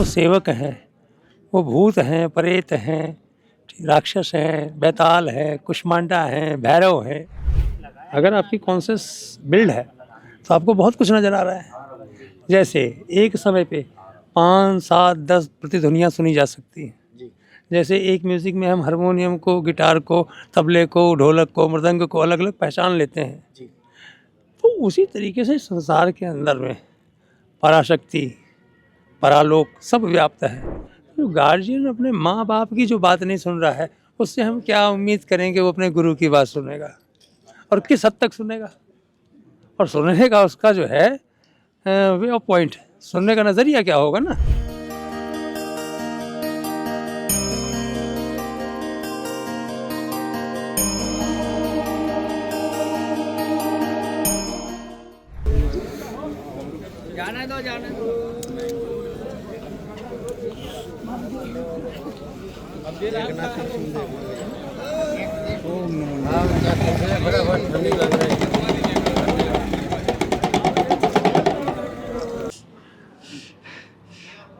जो सेवक हैं वो भूत हैं, प्रेत हैं, राक्षस हैं, बैताल है, कुष्मांडा है, भैरव है। अगर आपकी कॉन्शियस बिल्ड है तो आपको बहुत कुछ नज़र आ रहा है। जैसे एक समय पे 5, 7, 10 प्रतिध्वनियाँ सुनी जा सकती हैं। जैसे एक म्यूज़िक में हम हारमोनियम को, गिटार को, तबले को, ढोलक को, मृदंग को अलग अलग पहचान लेते हैं। तो उसी तरीके से संसार के अंदर में पराशक्ति, परालोक सब व्याप्त है। तो गार्जियन अपने माँ बाप की जो बात नहीं सुन रहा है, उससे हम क्या उम्मीद करेंगे वो अपने गुरु की बात सुनेगा, और किस हद तक सुनेगा, और सुनने का उसका जो है वे ऑफ पॉइंट, सुनने का नज़रिया क्या होगा ना। जाने दो।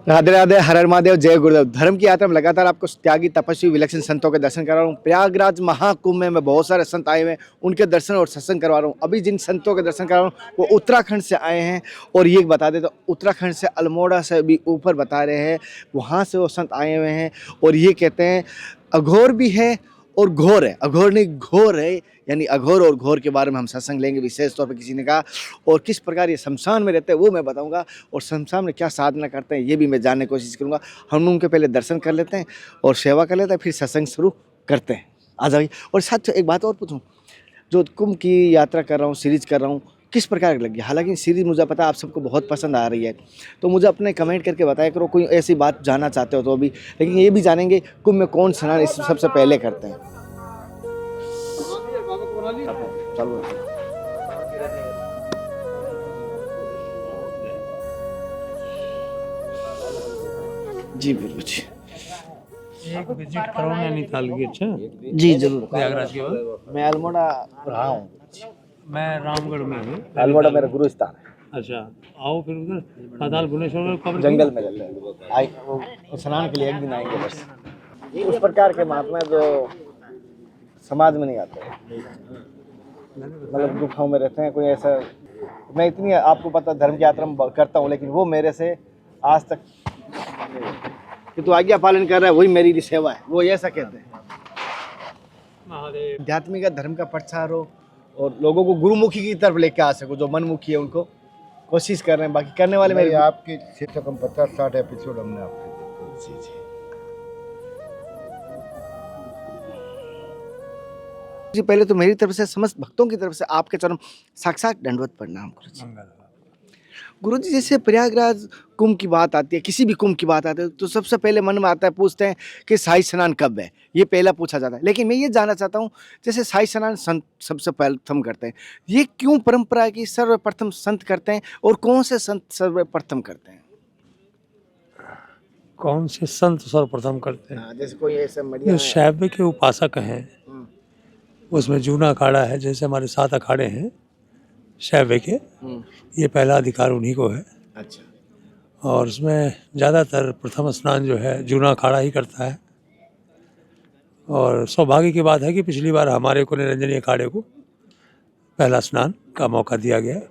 राधे राधे, हर हर महादेव, जय गुरुदेव। धर्म की यात्रा में लगातार आपको त्यागी, तपस्वी, विलक्षण संतों के दर्शन करा रहा हूँ। प्रयागराज महाकुंभ में बहुत सारे संत आए हुए हैं, उनके दर्शन और सत्संग करवा रहा हूँ। अभी जिन संतों के दर्शन करा रहा हूँ वो उत्तराखंड से आए हैं। और ये बता दे तो उत्तराखंड से अल्मोड़ा से भी ऊपर बता रहे हैं, वहाँ से वो संत आए हुए हैं। और ये कहते हैं अघोर भी है और घोर है, अघोर नहीं घोर है, यानी अघोर और घोर के बारे में हम सत्संग लेंगे विशेष तौर पे। किसी ने कहा और किस प्रकार ये शमशान में रहते हैं वो मैं बताऊंगा, और शमशान में क्या साधना करते हैं ये भी मैं जानने की कोशिश करूंगा। हम उनके पहले दर्शन कर लेते हैं और सेवा कर लेते हैं, फिर सत्संग शुरू करते हैं। आ जाइए। और साथ एक बात और पूछूँ, जो कुंभ की यात्रा कर रहा हूँ, सीरीज कर रहा हूँ, किस प्रकार की लगी? हालांकि सीरीज मुझे पता है आप सबको बहुत पसंद आ रही है, तो मुझे अपने कमेंट करके बताया करो कोई ऐसी बात जानना चाहते हो तो भी। लेकिन ये भी जानेंगे कुंभ में कौन स्नान इस सबसे पहले करते हैं। चलो जी बिल्कुल जी, एक विजिट करो नैनीताल की। अच्छा जी जरूर। प्रयागराज के बाद मैं अल्मोड़ा रहा हूँ, मैं रामगढ़ में हूँ। अल्मोड़ा मेरा गुरु स्थान है। अच्छा, आओ फिर उधर पाताल भुवनेश्वर में कब जंगल में रहते हैं, आए वो स्नान के लिए एक दिन आएंगे बस। उस प्रकार के महात्मा जो समाज में नहीं आते, मतलब गुफाओं में रहते हैं। कोई ऐसा मैं इतनी आपको पता धर्म की यात्रा में करता हूँ, लेकिन वो मेरे से आज तक कि तो आज्ञा पालन कर रहा है वही मेरी सेवा है, वो ऐसा कहते हैं। आध्यात्मिक धर्म का प्रचार हो और लोगों को गुरुमुखी की तरफ लेके आ सको, जो मनमुखी है उनको कोशिश कर रहे हैं। बाकी करने वाले मेरे आपकी से कम 50-60 एपिसोड हमने आपके जी जी। पहले तो मेरी तरफ से समस्त भक्तों की तरफ से आपके चरण साक्षात दंडवत प्रणाम गुरु जी। जैसे प्रयागराज कुंभ की बात आती है, किसी भी कुंभ की बात आती है, तो सबसे पहले मन में आता है, पूछते हैं कि शाही स्नान कब है, ये पहला पूछा जाता है। लेकिन मैं ये जानना चाहता हूँ, जैसे शाही स्नान संत सबसे प्रथम करते हैं, ये क्यों परंपरा है कि सर्वप्रथम संत करते हैं, और कौन से संत सर्वप्रथम करते हैं? कौन से संत सर्वप्रथम करते हैं? जैसे कोई ऐसे जो शैव के उपासक हैं, उसमें जूना अखाड़ा है, जैसे हमारे 7 अखाड़े हैं शैव के, ये पहला अधिकार उन्हीं को है। अच्छा। और उसमें ज़्यादातर प्रथम स्नान जो है जूना अखाड़ा ही करता है। और सौभाग्य की बात है कि पिछली बार हमारे को निरंजनी अखाड़े को पहला स्नान का मौका दिया गया,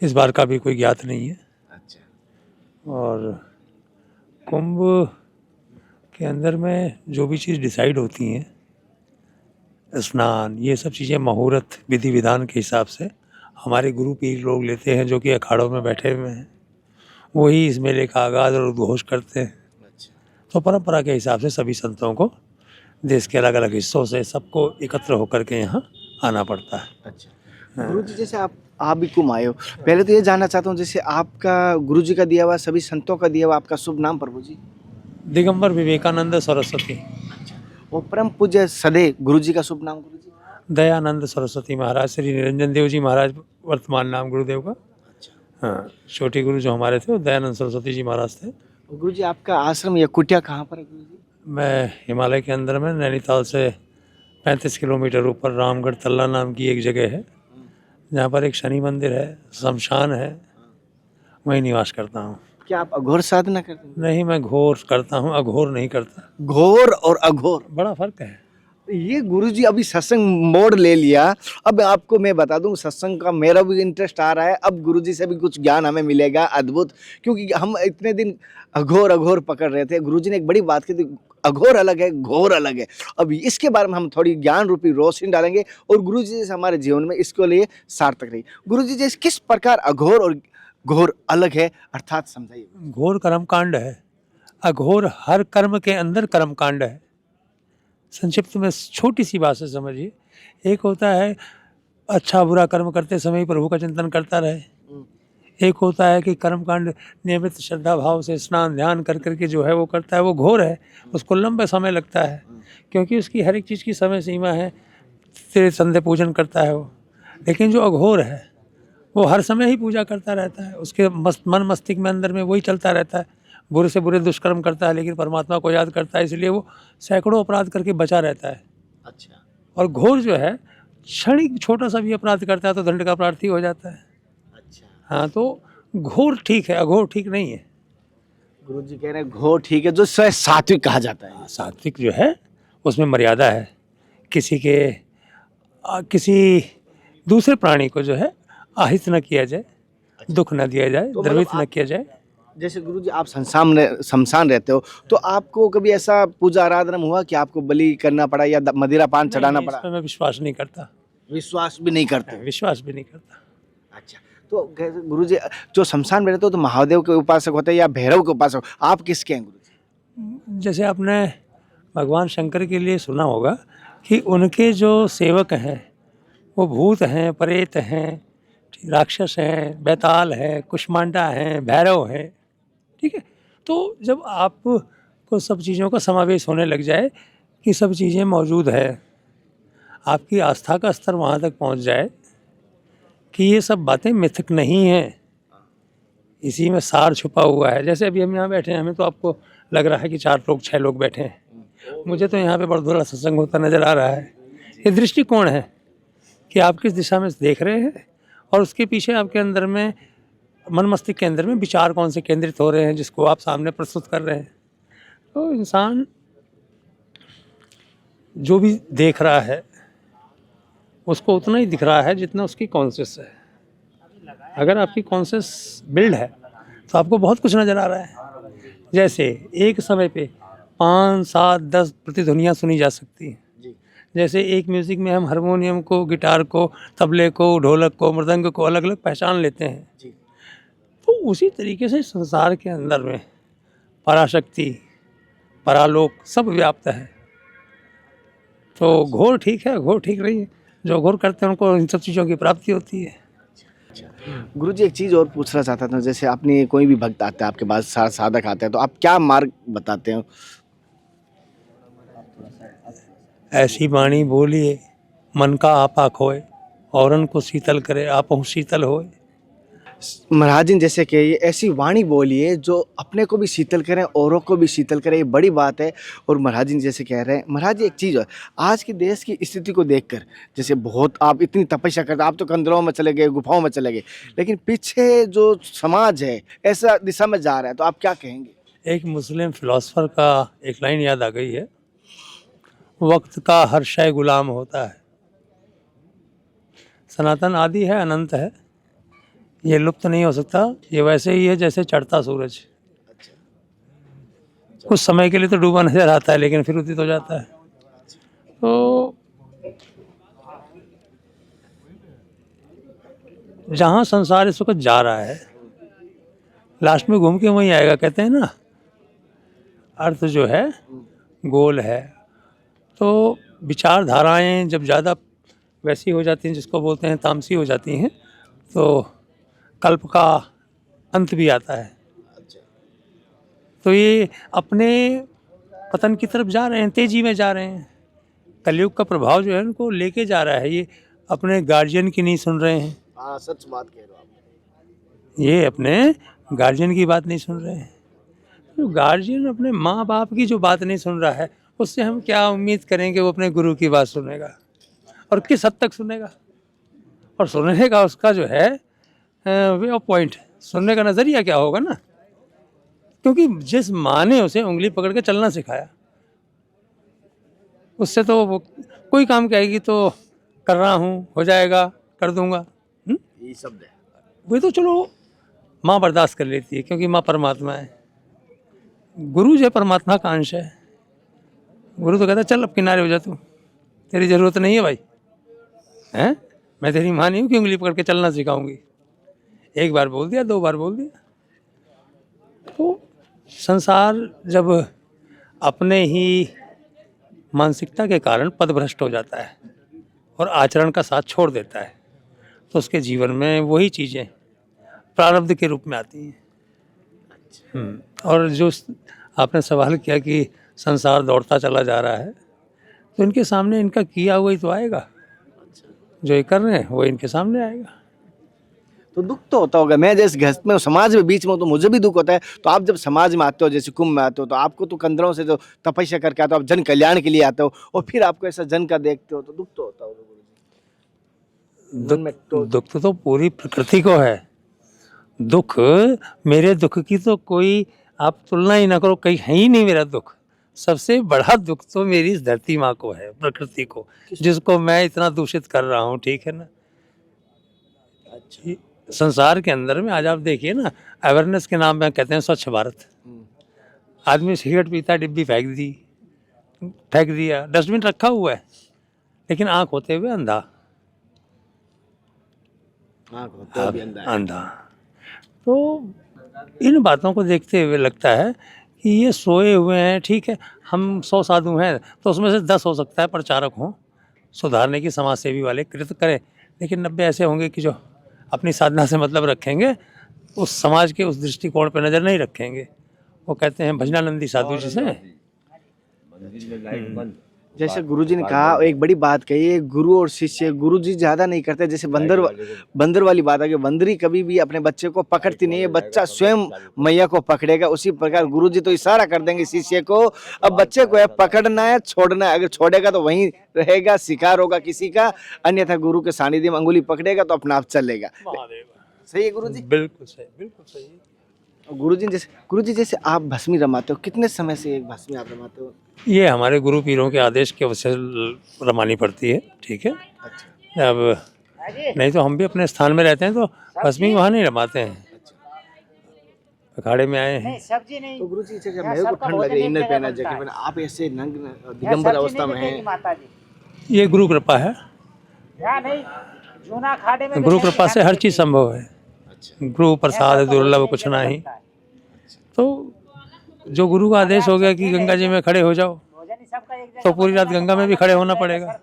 इस बार का भी कोई ज्ञात नहीं है। अच्छा। और कुंभ के अंदर में जो भी चीज़ डिसाइड होती हैं, स्नान, ये सब चीज़ें मुहूर्त विधि विधान के हिसाब से हमारे गुरु पीर लोग लेते हैं, जो कि अखाड़ों में बैठे हुए हैं, वही इस मेले का आगाज़ और उद्घोष करते हैं। तो परंपरा के हिसाब से सभी संतों को देश के अलग अलग हिस्सों से सबको एकत्र होकर के यहाँ आना पड़ता है। अच्छा गुरु जी, जैसे आप भी कुंभ आए हो, पहले तो ये जानना चाहता हूँ, जैसे आपका गुरु जी का दिया हुआ, सभी संतों का दिया हुआ आपका शुभ नाम प्रभु जी? दिगंबर विवेकानंद सरस्वती। और परम पूज्य सदैव गुरु जी का शुभ नाम? गुरु जी दयानंद सरस्वती महाराज, श्री निरंजन देव जी महाराज वर्तमान नाम गुरुदेव का। अच्छा। हाँ, छोटे गुरु जो हमारे थे वो दयानंद सरस्वती जी महाराज थे। गुरु जी आपका आश्रम या कुटिया कहाँ पर है गुरु जी? मैं हिमालय के अंदर में नैनीताल से 35 किलोमीटर ऊपर रामगढ़ तल्ला नाम की एक जगह है, जहाँ पर एक शनि मंदिर है, शमशान है, वहीं निवास करता हूँ। क्या आप अघोर साधना करते हैं? नहीं, मैं घोर करता हूँ, अघोर नहीं करता। घोर और अघोर, बड़ा फर्क है। ये गुरुजी अभी सत्संग मोड़ ले लिया। अब आपको मैं बता दूं, सत्संग का मेरा भी इंटरेस्ट आ रहा है। अब गुरुजी से भी कुछ ज्ञान हमें मिलेगा अद्भुत, क्योंकि हम इतने दिन अघोर अघोर पकड़ रहे थे। गुरुजी ने एक बड़ी बात की थी, अघोर अलग है, घोर अलग है। अब इसके बारे में हम थोड़ी ज्ञान रूपी रोशनी डालेंगे और गुरुजी जैसे हमारे जीवन में इसके लिए सार्थक रही। गुरुजी जैसे किस प्रकार अघोर और घोर अलग है, अर्थात समझाइए। घोर कर्म कांड है, अघोर हर कर्म के अंदर कर्म कांड है। संक्षिप्त में छोटी सी बात से समझिए, एक होता है अच्छा बुरा कर्म करते समय प्रभु का चिंतन करता रहे, एक होता है कि कर्म कांड नियमित श्रद्धा भाव से स्नान ध्यान कर करके जो है वो करता है, वो घोर है। उसको लंबा समय लगता है, क्योंकि उसकी हर एक चीज़ की समय सीमा है। तेरे संध्या पूजन करता है वो। लेकिन जो अघोर है वो हर समय ही पूजा करता रहता है, उसके मन मस्तिष्क में अंदर में वही चलता रहता है। बुरे से बुरे दुष्कर्म करता है, लेकिन परमात्मा को याद करता है, इसलिए वो सैकड़ों अपराध करके बचा रहता है। अच्छा, और घोर जो है क्षणिक छोटा सा भी अपराध करता है तो दंड का प्रार्थी हो जाता है। अच्छा। हाँ, तो घोर ठीक है, अघोर ठीक नहीं है। गुरुजी कह रहे हैं घोर ठीक है, जो सात्विक कहा जाता है। सात्विक जो है उसमें मर्यादा है, किसी दूसरे प्राणी को जो है आहित न किया जाए, दुख न दिया जाए, तो मतलब द्रवित न किया जाए। जैसे गुरुजी आप शमशान रहते हो, तो आपको कभी ऐसा पूजा आराधना में हुआ कि आपको बलि करना पड़ा या मदिरा पान चढ़ाना नहीं, पड़ा? इसमें मैं विश्वास नहीं करता। विश्वास भी नहीं करते? विश्वास भी नहीं करता। अच्छा, तो गुरुजी जो शमशान में रहते हो तो महादेव के उपासक होते हैं या भैरव के उपासक, आप किसके हैं गुरुजी? जैसे आपने भगवान शंकर के लिए सुना होगा कि उनके जो सेवक हैं वो भूत हैं, प्रेत हैं, राक्षस हैं, बैताल है, कुष्मांडा हैं, भैरव हैं। ठीक है, तो जब आपको सब चीज़ों का समावेश होने लग जाए कि सब चीज़ें मौजूद है, आपकी आस्था का स्तर वहाँ तक पहुँच जाए कि ये सब बातें मिथक नहीं हैं, इसी में सार छुपा हुआ है। जैसे अभी हम यहाँ बैठे हैं, हमें तो आपको लग रहा है कि 4 लोग 6 लोग बैठे हैं, मुझे तो यहाँ पे बड़ा बड़ा सत्संग होता नज़र आ रहा है। ये दृष्टिकोण है कि आप किस दिशा में देख रहे हैं और उसके पीछे आपके अंदर में मन मस्तिष्क के अंदर में विचार कौन से केंद्रित हो रहे हैं जिसको आप सामने प्रस्तुत कर रहे हैं। तो इंसान जो भी देख रहा है उसको उतना ही दिख रहा है जितना उसकी कॉन्शियस है। अगर आपकी कॉन्शियस बिल्ड है तो आपको बहुत कुछ नज़र आ रहा है। जैसे एक समय पे 5, 7, 10 प्रतिध्वनियाँ सुनी जा सकती हैं। जैसे एक म्यूज़िक में हम हारमोनियम को, गिटार को, तबले को, ढोलक को, मृदंग को अलग अलग पहचान लेते हैं। तो उसी तरीके से संसार के अंदर में पराशक्ति, परालोक सब व्याप्त है। तो घोर ठीक है, घोर ठीक नहीं है। जो घोर करते हैं उनको इन सब चीज़ों की प्राप्ति होती है। गुरुजी एक चीज़ और पूछना चाहता था, जैसे आपने कोई भी भक्त आता है आपके पास, साधक आता है, तो आप क्या मार्ग बताते हो? ऐसी वाणी बोलिए मन का आपा खोए, औरन को शीतल करे आपहु शीतल होए। महाराज जी जैसे कि ये ऐसी वाणी बोलिए जो अपने को भी शीतल करें, औरों को भी शीतल करें, ये बड़ी बात है। और महाराज जी जैसे कह रहे हैं, महाराज जी एक चीज़ है, आज के देश की स्थिति को देखकर, जैसे बहुत आप इतनी तपस्या करते, आप तो कंदरों में चले गए, गुफाओं में चले गए, लेकिन पीछे जो समाज है ऐसा दिशा में जा रहा है, तो आप क्या कहेंगे? एक मुस्लिम फिलोसफर का एक लाइन याद आ गई है, वक्त का हर शय गुलाम होता है। सनातन आदि है, अनंत है, ये लुप्त नहीं हो सकता। ये वैसे ही है जैसे चढ़ता सूरज, कुछ समय के लिए तो डूबा नजर आता है लेकिन फिर उदित हो जाता है। तो जहाँ संसार इस वक्त जा रहा है लास्ट में घूम के वहीं आएगा, कहते हैं ना, अर्थ जो है गोल है। तो विचारधाराएं जब ज़्यादा वैसी हो जाती हैं, जिसको बोलते हैं तामसी हो जाती हैं, तो कल्प का अंत भी आता है। तो ये अपने पतन की तरफ जा रहे हैं, तेजी में जा रहे हैं। कलयुग का प्रभाव जो है उनको लेके जा रहा है। ये अपने गार्जियन की नहीं सुन रहे हैं। हाँ, सच बात कह रहे हो आप। ये अपने गार्जियन की बात नहीं सुन रहे हैं। तो गार्जियन अपने माँ बाप की जो बात नहीं सुन रहा है, उससे हम क्या उम्मीद करेंगे वो अपने गुरु की बात सुनेगा, और किस हद तक सुनेगा। और सुनने का उसका जो है वे ऑफ पॉइंट, सुनने का नज़रिया क्या होगा ना। क्योंकि जिस माँ ने उसे उंगली पकड़ के चलना सिखाया, उससे तो वो कोई काम कहेगी तो कर रहा हूँ, हो जाएगा, कर दूंगा। यही शब्द है। वही तो चलो माँ बर्दाश्त कर लेती है, क्योंकि माँ परमात्मा है। गुरु जो है परमात्मा का अंश है। गुरु तो कहता है चल अब किनारे हो जा, तू, तेरी ज़रूरत नहीं है भाई, हैं, मैं तेरी माँ नहीं हूँ कि उंगली पकड़ के चलना सिखाऊंगी। एक बार बोल दिया, 2 बार बोल दिया। तो संसार जब अपने ही मानसिकता के कारण पथभ्रष्ट हो जाता है और आचरण का साथ छोड़ देता है, तो उसके जीवन में वही चीज़ें प्रारब्ध के रूप में आती हैं। और जो आपने सवाल किया कि संसार दौड़ता चला जा रहा है, तो इनके सामने इनका किया हुआ ही तो आएगा। जो ये कर रहे हैं वो इनके सामने आएगा। तो दुख तो होता होगा। मैं जैसे घर में हूँ, समाज में बीच में हूँ, तो मुझे भी दुख होता है। तो आप जब समाज में आते हो, जैसे कुंभ में आते हो, तो आपको तो कंदरों से जो तपस्या करके आते हो, आप जन कल्याण के लिए आते हो, और फिर आपको ऐसा जन का देखते हो, तो दुख तो होता होगा गुरुजी। मन में तो दुख तो पूरी प्रकृति को है। दुख, मेरे दुख की तो कोई आप तुलना ही ना करो, कहीं है ही नहीं मेरा दुख। सबसे बड़ा दुख तो मेरी इस धरती माँ को है, प्रकृति को, जिसको मैं इतना दूषित कर रहा हूँ, ठीक है ना। ये संसार के अंदर में आज आप देखिए ना, अवेयरनेस के नाम पे कहते हैं स्वच्छ भारत। आदमी सिगरेट पीता, डिब्बी फेंक दिया, डस्टबिन रखा हुआ है, लेकिन आंख होते हुए अंधा। अंधा। तो इन बातों को देखते हुए लगता है कि ये सोए हुए हैं, ठीक है। हम 100 साधु हैं तो उसमें से 10 हो सकता है प्रचारक हों, सुधारने की, समाज सेवी वाले कृत करें, लेकिन 90 ऐसे होंगे कि जो अपनी साधना से मतलब रखेंगे, उस समाज के उस दृष्टिकोण पर नज़र नहीं रखेंगे। वो कहते हैं भजनानंदी साधु जी से। जैसे गुरुजी ने कहा, एक बड़ी बात कही है, गुरु और शिष्य, गुरुजी ज्यादा नहीं करते। जैसे बंदर वाली बात है कि बंदरी कभी भी अपने बच्चे को पकड़ती नहीं है, बच्चा स्वयं मैया को पकड़ेगा। उसी प्रकार गुरुजी तो इशारा कर देंगे शिष्य को, अब बच्चे को है पकड़ना है, छोड़ना है। अगर छोड़ेगा तो वहीं रहेगा, शिकार होगा किसी का, अन्यथा गुरु के सानिध्य में अंगुली पकड़ेगा तो अपना आप चलेगा। सही है गुरुजी? बिल्कुल सही, बिल्कुल सही। गुरुजी जैसे आप भस्मी रमाते हो, कितने समय से एक भस्मी आप रमाते हो? ये हमारे गुरु पीरों के आदेश के वजह से रमानी पड़ती है, ठीक है। अच्छा। अब नहीं तो हम भी अपने स्थान में रहते हैं, तो भस्मी वहाँ नहीं रमाते हैं, अखाड़े में आए हैं। तो गुरुजी जैसे मेरे को ठंड लगे, इनर पहना, जैकेट पहना, आप ऐसे नंग दिगंबर अवस्था में हैं। ये गुरु कृपा है। गुरु कृपा से हर चीज़ संभव है। गुरु प्रसाद दुर्लभ कुछ नहीं। तो जो गुरु का आदेश हो गया कि गंगा जी में खड़े हो जाओ, तो पूरी रात गंगा में भी खड़े होना पड़ेगा।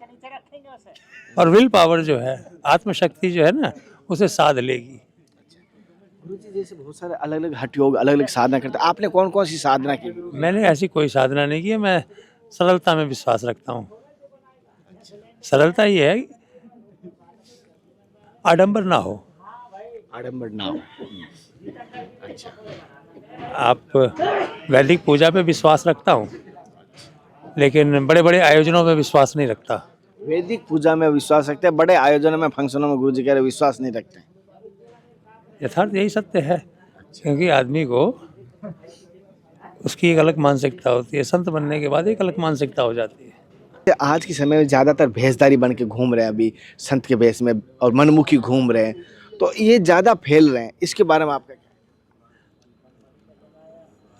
और विल पावर जो है, आत्मशक्ति जो है ना, उसे साध लेगी। गुरुजी जैसे बहुत सारे अलग अलग हठ योग, अलग अलग साधना करते हैं, आपने कौन कौन सी साधना की? मैंने ऐसी कोई साधना नहीं की है। मैं सरलता में विश्वास रखता हूँ। सरलता ये है, आडंबर ना हो। आडंबर ना हो। अच्छा। आप वैदिक पूजा पे विश्वास रखता हूँ, लेकिन बड़े बड़े आयोजनों में विश्वास नहीं रखता। वैदिक पूजा में विश्वास रखते हैं, बड़े आयोजनों में, फंक्शनों में गुरुजी कह रहे विश्वास नहीं रखते हैं। यथार्थ यही सत्य है, क्योंकि आदमी को उसकी एक अलग मानसिकता होती है। संत बनने के बाद एक अलग मानसिकता हो जाती है। आज के समय में ज़्यादातर भेषधारी बन के घूम रहे हैं, अभी संत के भेष में, और मनमुखी घूम रहे हैं, तो ये ज़्यादा फैल रहे हैं, इसके बारे में आपका क्या?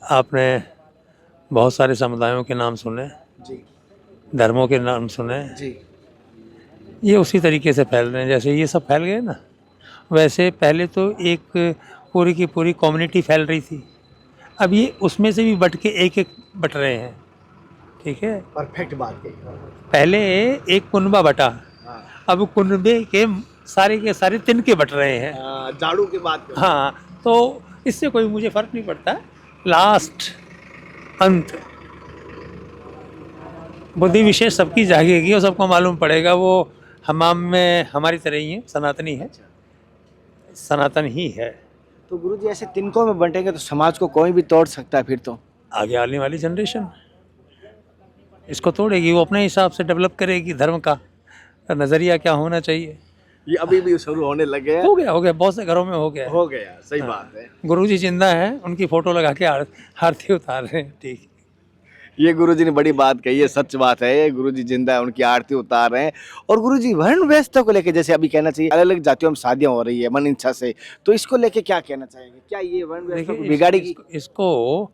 आपने बहुत सारे समुदायों के नाम सुने जी धर्मों के नाम सुने, जी। ये उसी तरीके से फैल रहे हैं जैसे ये सब फैल गए ना। वैसे पहले तो एक पूरी की पूरी कम्युनिटी फैल रही थी, अब ये उसमें से भी बट के एक बट रहे हैं, ठीक है। परफेक्ट बात कही। पहले एक कुनबा बटा, अब कुनबे के सारे तिनके बट रहे हैं। झाड़ू की बात करो। हाँ, तो इससे कोई मुझे फर्क नहीं पड़ता। लास्ट अंत बुद्धि विशेष सबकी जागेगी और सबको मालूम पड़ेगा वो हमाम में हमारी तरह ही है, सनातनी है, सनातन ही है। तो गुरुजी ऐसे तिनकों में बंटेंगे तो समाज को कोई भी तोड़ सकता है। फिर तो आगे आने वाली जनरेशन इसको तोड़ेगी, वो अपने हिसाब से डेवलप करेगी धर्म का नज़रिया क्या होना चाहिए। ये अभी भी शुरू होने लगे हैं? हो गया, बहुत से घरों में हो गया है। हो गया, सही बात है। गुरुजी जिंदा है, उनकी फोटो लगा के आरती उतार रहे हैं। ठीक, ये गुरुजी ने बड़ी बात कही है, सच बात है। ये गुरुजी जिंदा है, उनकी आरती उतार रहे हैं। और गुरुजी वर्ण व्यवस्था को लेके, जैसे अभी कहना चाहिए अलग अलग जातियों में शादियां हो रही है मन इच्छा से, तो इसको लेके क्या कहना चाहेंगे? क्या ये वर्ण व्यवस्था को बिगाड़ेगी? इसको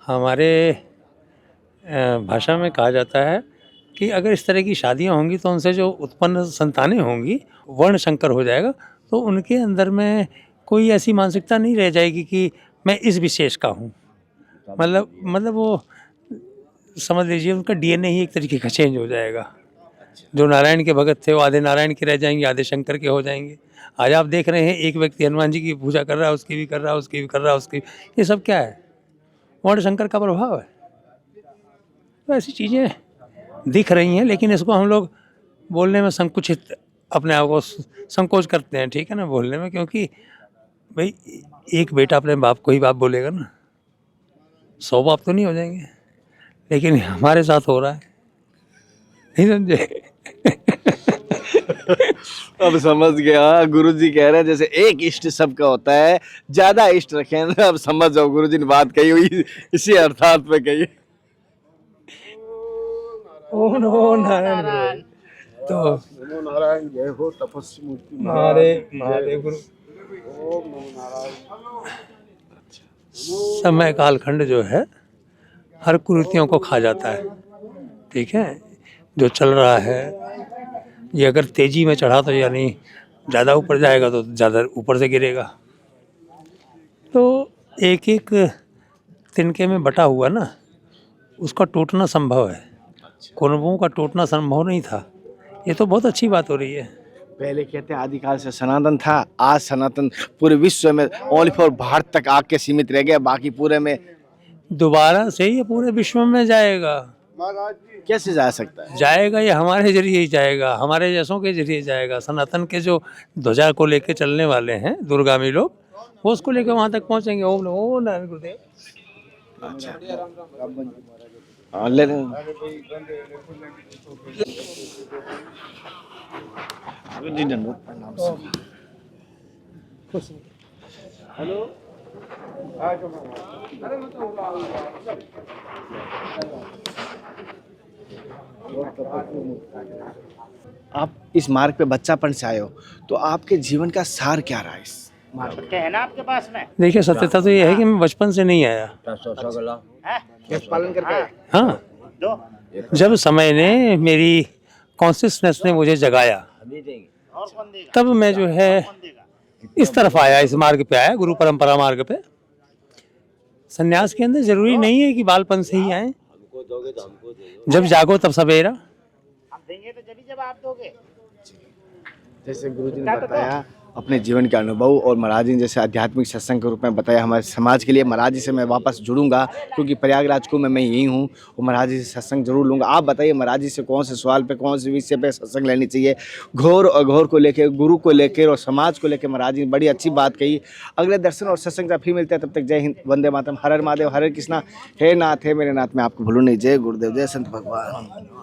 हमारे भाषा में कहा जाता है कि अगर इस तरह की शादियां होंगी तो उनसे जो उत्पन्न संतानें होंगी वर्ण संकर हो जाएगा, तो उनके अंदर में कोई ऐसी मानसिकता नहीं रह जाएगी कि मैं इस विशेष का हूँ। मतलब वो समझ लीजिए उनका डीएनए ही एक तरीके का चेंज हो जाएगा। जो नारायण के भगत थे वो आधे नारायण के रह जाएंगे, आधे शंकर के हो जाएंगे। आज आप देख रहे हैं एक व्यक्ति हनुमान जी की पूजा कर रहा है, उसकी भी कर रहा है, उसकी भी कर रहा है, उसकी, ये सब क्या है? वर्ण शंकर का प्रभाव है। तो ऐसी चीज़ें दिख रही हैं, लेकिन इसको हम लोग बोलने में संकुचित, अपने आप को संकोच करते हैं, ठीक है ना, बोलने में, क्योंकि भाई एक बेटा अपने बाप को ही बाप बोलेगा ना, 100 बाप तो नहीं हो जाएंगे। लेकिन हमारे साथ हो रहा है, नहीं समझे? अब समझ गया। गुरुजी कह रहे हैं जैसे एक इष्ट सबका होता है, ज्यादा इष्ट रखें ना। अब समझ जाओ गुरुजी ने बात कही हुई इसी अर्थात में कही। ओम नमो नारायण। तो नारायण जय हो तपस्वी मूर्ति महादेव गुरु समय कालखंड जो है हर कुरीतियों को खा जाता है, ठीक है। जो चल रहा है ये अगर तेजी में चढ़ा तो यानी ज़्यादा ऊपर जाएगा तो ज़्यादा ऊपर से गिरेगा। तो एक एक तिनके में बटा हुआ ना, उसका टूटना संभव है। कुनबों का टूटना संभव नहीं था। ये तो बहुत अच्छी बात हो रही है। पहले कहते हैं आदिकाल से सनातन था, आज सनातन पूरे विश्व में ओनली फॉर भारत तक आके सीमित रह गया, बाकी पूरे में दोबारा से ये पूरे विश्व में जाएगा। कैसे जा सकता है? जाएगा ये हमारे जरिए ही जाएगा, हमारे जैसों के जरिए जाएगा। सनातन के जो ध्वजा को लेके चलने वाले हैं दुर्गामी लोग, वो उसको लेके वहां तक पहुंचेंगे। ओम नमो नारायण गुरुदेव। अच्छा, ले हेलो, आप इस मार्ग पे बच्चापन से आए हो, तो आपके जीवन का सार क्या रहा इस मार्ग पे? है ना आपके पास में? देखिए सत्यता तो ये है कि मैं बचपन से नहीं आया। पालन करके आए? हाँ, दो जब समय ने मेरी कॉन्शियसनेस ने मुझे जगाया, और कौन देगा? तब मैं जो है कौन देगा? इस तरफ आया, इस मार्ग पे आया, गुरु परंपरा मार्ग पे। सन्यास के अंदर जरूरी नहीं है कि बालपन से ही आए। जब जागो तब सवेरा। हम देंगे तो जब आप दोगे। जैसे गुरुजी ने बताया अपने जीवन के अनुभव, और महाराज जी ने जैसे आध्यात्मिक सत्संग के रूप में बताया हमारे समाज के लिए। महाराज जी से मैं वापस जुड़ूंगा, क्योंकि प्रयागराज को मैं यही हूँ, और महाराज जी से सत्संग जरूर लूँगा। आप बताइए महाराज जी से कौन से सवाल पे, कौन से विषय पे सत्संग लेनी चाहिए? घोर और अघोर को लेकर, गुरु को लेकर और समाज को लेकर महाराज जी ने बड़ी अच्छी बात कही। अगले दर्शन और सत्संग का फिर मिलते हैं, तब तक जय हिंद, वंदे मातरम, हर हर महादेव, हरे कृष्णा, हे नाथ, हे मेरे नाथ। मैं आपको भूलूँ नहीं। जय गुरुदेव, जय संत भगवान।